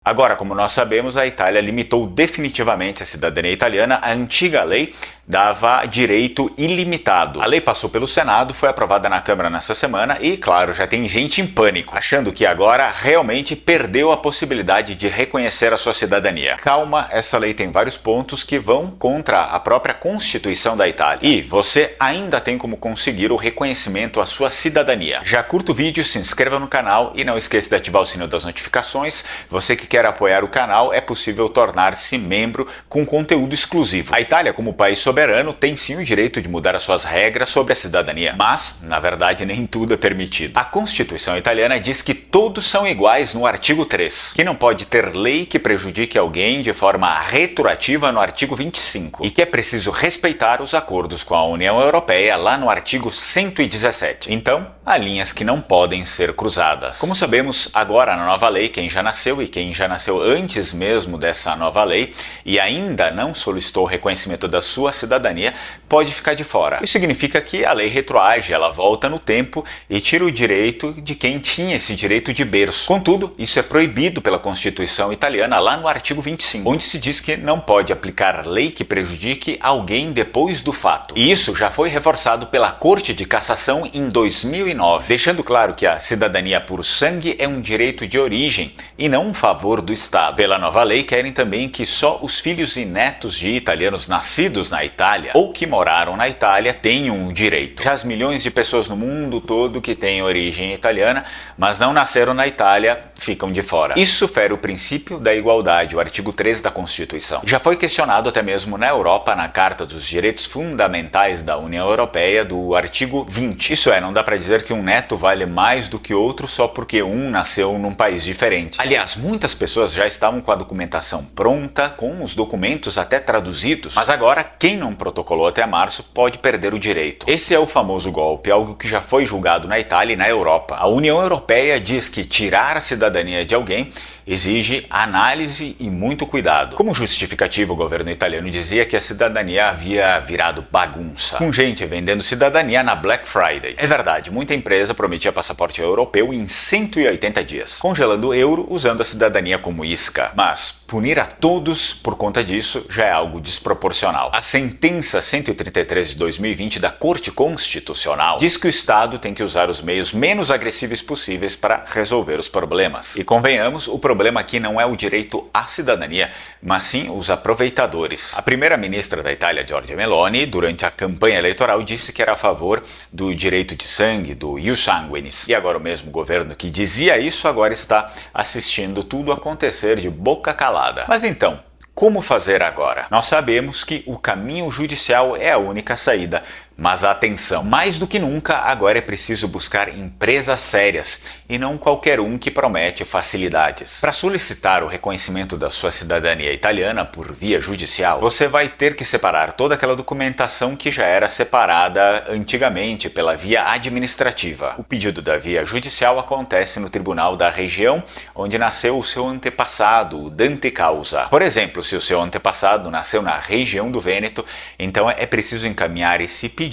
Agora, como nós sabemos, a Itália limitou definitivamente a cidadania italiana. A antiga lei dava direito ilimitado. A lei passou pelo Senado, foi aprovada na Câmara nessa semana e, claro, já tem gente em pânico, achando que agora realmente perdeu a possibilidade de reconhecer a sua cidadania. Calma, essa lei tem vários pontos que vão contra a própria Constituição da Itália. E você ainda tem como conseguir o reconhecimento à sua cidadania. Já curta o vídeo, se inscreva no canal e não esqueça de ativar o sino das notificações. Você que quer apoiar o canal, é possível tornar-se membro com conteúdo exclusivo. A Itália, como país soberano, tem sim o direito de mudar as suas regras sobre a cidadania, mas, na verdade, nem tudo é permitido. A Constituição italiana diz que todos são iguais no artigo 3, que não pode ter lei que prejudique alguém de forma retroativa no artigo 25, e que é preciso respeitar os acordos com a União Europeia lá no artigo 117. Então, há linhas que não podem ser cruzadas. Como sabemos, agora na nova lei, quem já nasceu e quem já nasceu antes mesmo dessa nova lei e ainda não solicitou o reconhecimento da sua cidadania, pode ficar de fora. Isso significa que a lei retroage, ela volta no tempo e tira o direito de quem tinha esse direito de berço. Contudo, isso é proibido pela Constituição italiana lá no artigo 25, onde se diz que não pode aplicar lei que prejudique alguém depois do fato. E isso já foi reforçado pela Corte de Cassação em 2009, deixando claro que a cidadania por sangue é um direito de origem e não um favor do Estado. Pela nova lei, querem também que só os filhos e netos de italianos nascidos na Itália ou que moraram na Itália tenham o direito. Já as milhões de pessoas no mundo todo que têm origem italiana, mas não nasceram na Itália, ficam de fora. Isso fere o princípio da igualdade, o artigo 3 da Constituição. Já foi questionado até mesmo na Europa, na Carta dos Direitos Fundamentais da União Europeia, do artigo 20. Isso é, não dá para dizer que um neto vale mais do que outro só porque um nasceu num país diferente. Aliás, muitas pessoas já estavam com a documentação pronta, com os documentos até traduzidos, mas agora quem não protocolou até março pode perder o direito. Esse é o famoso golpe, algo que já foi julgado na Itália e na Europa. A União Europeia diz que tirar a cidadania de alguém exige análise e muito cuidado. Como justificativa, o governo italiano dizia que a cidadania havia virado bagunça, com gente vendendo cidadania na Black Friday. É verdade, muita empresa prometia passaporte europeu em 180 dias, congelando o euro usando a cidadania como isca. Mas punir a todos por conta disso já é algo desproporcional. A sentença 133 de 2020 da Corte Constitucional diz que o Estado tem que usar os meios menos agressivos possíveis para resolver os problemas. E convenhamos, o problema aqui não é o direito à cidadania, mas sim os aproveitadores. A primeira-ministra da Itália, Giorgia Meloni, durante a campanha eleitoral, disse que era a favor do direito de sangue, do ius sanguinis. E agora o mesmo governo que dizia isso agora está assistindo tudo acontecer de boca calada. Mas então, como fazer agora? Nós sabemos que o caminho judicial é a única saída, mas atenção, mais do que nunca agora é preciso buscar empresas sérias e não qualquer um que promete facilidades. Para solicitar o reconhecimento da sua cidadania italiana por via judicial, você vai ter que separar toda aquela documentação que já era separada antigamente pela via administrativa. O pedido da via judicial acontece no tribunal da região onde nasceu o seu antepassado, o dante causa. Por exemplo, se o seu antepassado nasceu na região do Vêneto, então é preciso encaminhar esse pedido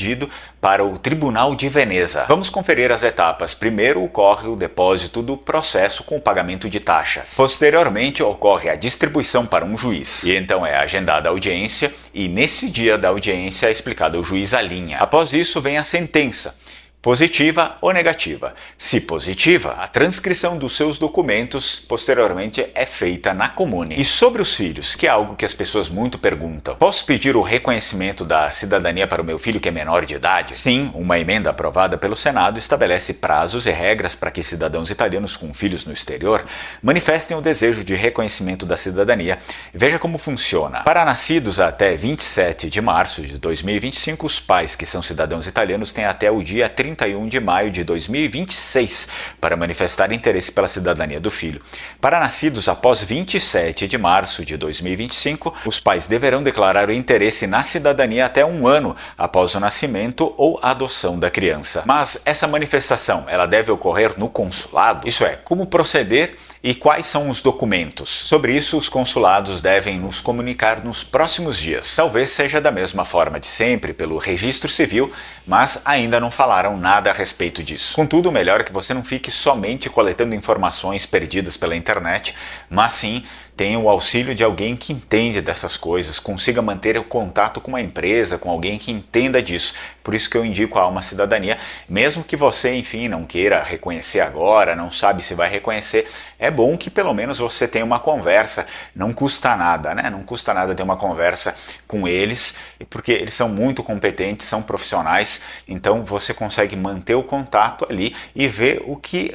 para o Tribunal de Veneza. Vamos conferir as etapas. Primeiro ocorre o depósito do processo com o pagamento de taxas. Posteriormente ocorre a distribuição para um juiz. E então é agendada a audiência e nesse dia da audiência é explicado ao juiz a linha. Após isso vem a sentença. Positiva ou negativa. Se positiva, a transcrição dos seus documentos posteriormente é feita na comune. E sobre os filhos, que é algo que as pessoas muito perguntam. Posso pedir o reconhecimento da cidadania para o meu filho que é menor de idade? Sim, uma emenda aprovada pelo Senado estabelece prazos e regras para que cidadãos italianos com filhos no exterior manifestem o desejo de reconhecimento da cidadania. Veja como funciona. Para nascidos até 27 de março de 2025, os pais que são cidadãos italianos têm até o dia 31 de maio de 2026 para manifestar interesse pela cidadania do filho. Para nascidos após 27 de março de 2025, os pais deverão declarar o interesse na cidadania até um ano após o nascimento ou adoção da criança. Mas essa manifestação, ela deve ocorrer no consulado? Isso é, como proceder E quais são os documentos? Sobre isso, os consulados devem nos comunicar nos próximos dias. Talvez seja da mesma forma de sempre, pelo registro civil, mas ainda não falaram nada a respeito disso. Contudo, o melhor é que você não fique somente coletando informações perdidas pela internet, mas sim tenha o auxílio de alguém que entende dessas coisas, consiga manter o contato com uma empresa, com alguém que entenda disso. Por isso que eu indico a Alma Cidadania, mesmo que você, enfim, não queira reconhecer agora, não sabe se vai reconhecer, é bom que pelo menos você tenha uma conversa, não custa nada, né? Não custa nada ter uma conversa com eles, porque eles são muito competentes, são profissionais, então você consegue manter o contato ali e ver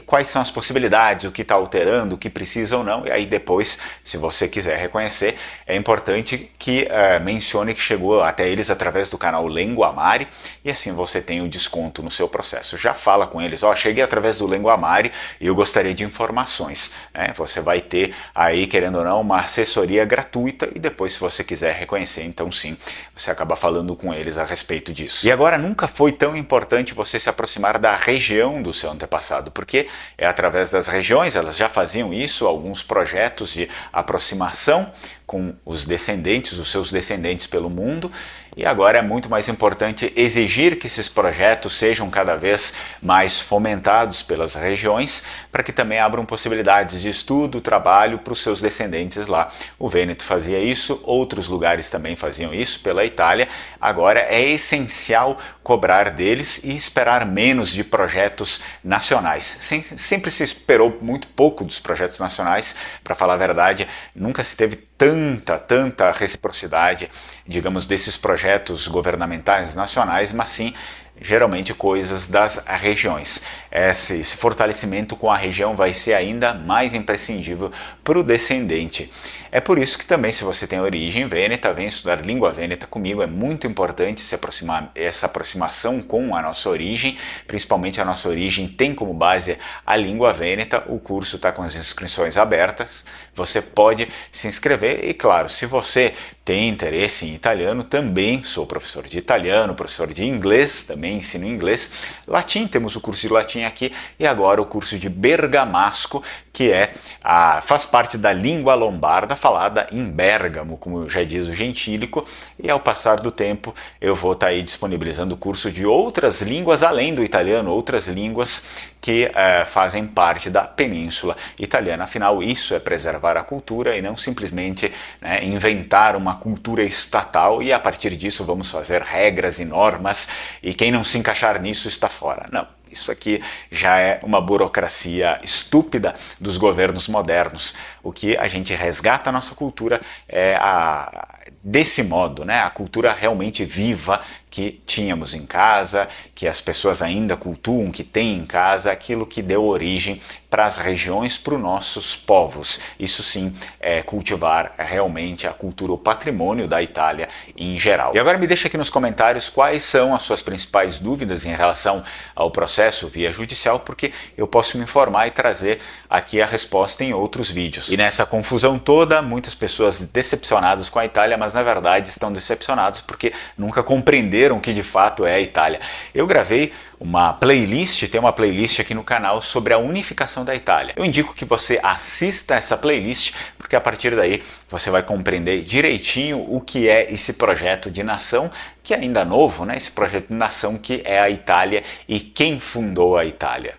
quais são as possibilidades, o que está alterando, o que precisa ou não, e aí depois, se você quiser reconhecer, é importante que mencione que chegou até eles através do canal Lenguamare, e assim você tem o desconto no seu processo. Já fala com eles, cheguei através do Lenguamare e eu gostaria de informações. Né? Você vai ter aí, querendo ou não, uma assessoria gratuita e depois, se você quiser reconhecer, então sim, você acaba falando com eles a respeito disso. E agora, nunca foi tão importante você se aproximar da região do seu antepassado, porque é através das regiões, elas já faziam isso, alguns projetos de aproximação com os descendentes, os seus descendentes pelo mundo, e agora é muito mais importante exigir que esses projetos sejam cada vez mais fomentados pelas regiões, para que também abram possibilidades de estudo, trabalho para os seus descendentes lá. O Vêneto fazia isso, outros lugares também faziam isso pela Itália. Agora é essencial cobrar deles e esperar menos de projetos nacionais. Sempre se esperou muito pouco dos projetos nacionais, para falar a verdade, nunca se teve tanta reciprocidade, digamos, desses projetos governamentais nacionais, mas sim geralmente coisas das regiões. Esse fortalecimento com a região vai ser ainda mais imprescindível para o descendente. É por isso que também, se você tem origem vêneta, vem estudar língua vêneta comigo. É muito importante essa aproximação com a nossa origem, principalmente a nossa origem tem como base a língua vêneta. O curso está com as inscrições abertas, você pode se inscrever e, claro, se você tem interesse em italiano, também sou professor de italiano, professor de inglês, também ensino inglês, latim, temos o curso de latim aqui, e agora o curso de bergamasco, que faz parte da língua lombarda falada em Bérgamo, como já diz o gentílico, e ao passar do tempo eu vou estar aí disponibilizando o curso de outras línguas além do italiano, outras línguas que fazem parte da Península Italiana. Afinal, isso é preservar a cultura e não simplesmente inventar uma cultura estatal e a partir disso vamos fazer regras e normas e quem não se encaixar nisso está fora. Não. Isso aqui já é uma burocracia estúpida dos governos modernos. O que a gente resgata a nossa cultura é desse modo, a cultura realmente viva que tínhamos em casa, que as pessoas ainda cultuam, que têm em casa, aquilo que deu origem para as regiões, para os nossos povos. Isso sim é cultivar realmente a cultura, o patrimônio da Itália em geral. E agora me deixa aqui nos comentários quais são as suas principais dúvidas em relação ao processo via judicial, porque eu posso me informar e trazer aqui a resposta em outros vídeos. E nessa confusão toda, muitas pessoas decepcionadas com a Itália, mas na verdade estão decepcionadas porque nunca compreenderam o que de fato é a Itália. Eu gravei uma playlist, tem uma playlist aqui no canal sobre a unificação da Itália. Eu indico que você assista essa playlist, porque a partir daí você vai compreender direitinho o que é esse projeto de nação, que é ainda novo, esse projeto de nação que é a Itália e quem fundou a Itália.